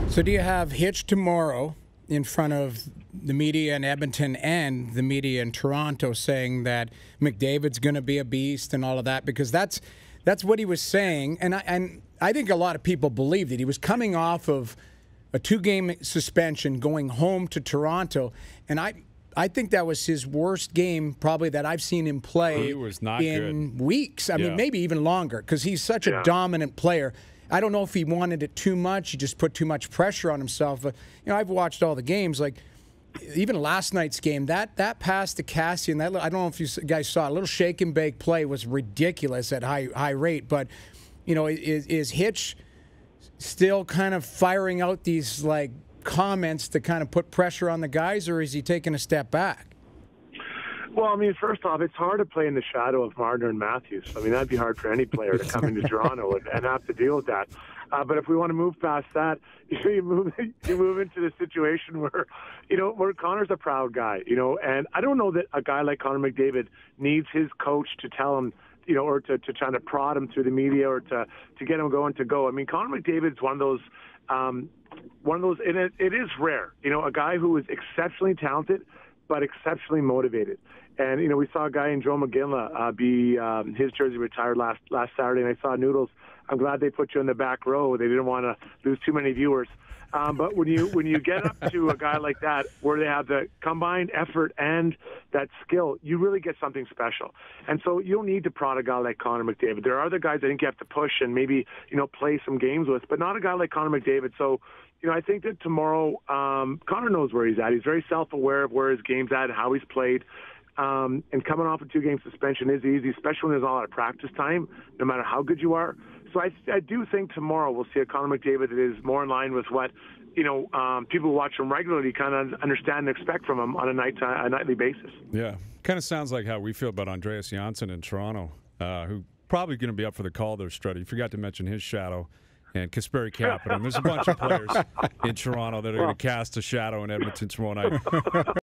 So do you have Hitch tomorrow in front of the media in Edmonton and the media in Toronto saying that McDavid's going to be a beast and all of that? Because that's what he was saying, and I think a lot of people believed it. He was coming off of a 2-game suspension, going home to Toronto, and I think that was his worst game probably that I've seen him play he was not in good. weeks. I mean, maybe even longer, because he's such a dominant player. I don't know if he wanted it too much. He just put too much pressure on himself. I've watched all the games. Like, even last night's game, that pass to Cassian, I don't know if you guys saw it, a little shake and bake play was ridiculous at high rate. But, is Hitch still kind of firing out these, like, comments to kind of put pressure on the guys, or is he taking a step back? Well, I mean, first off, it's hard to play in the shadow of Marner and Matthews. I mean, that'd be hard for any player to come into Toronto and have to deal with that. But if we want to move past that, you move into the situation where Connor's a proud guy, and I don't know that a guy like Connor McDavid needs his coach to tell him, or to try to prod him through the media or to get him going to go. I mean, Connor McDavid's one of those, and it is rare, a guy who is exceptionally talented but exceptionally motivated. And, we saw a guy in Joe McGinley be his jersey retired last Saturday, and I saw Noodles. I'm glad they put you in the back row. They didn't want to lose too many viewers. But when you get up to a guy like that, where they have the combined effort and that skill, you really get something special. And so you don't need to prod a guy like Connor McDavid. There are other guys I think you have to push and maybe, play some games with, but not a guy like Connor McDavid. So, I think that tomorrow, Connor knows where he's at. He's very self-aware of where his game's at and how he's played. And coming off a 2-game suspension is easy, especially when there's a lot of practice time, no matter how good you are. So I do think tomorrow we'll see a Connor McDavid that is more in line with what, people who watch him regularly kind of understand and expect from him on a nightly basis. Yeah, kind of sounds like how we feel about Andreas Janssen in Toronto, who probably going to be up for the call there, Struddy. You forgot to mention his shadow. And Kasperi Kapanen. There's a bunch of players in Toronto that are going to cast a shadow in Edmonton tomorrow night.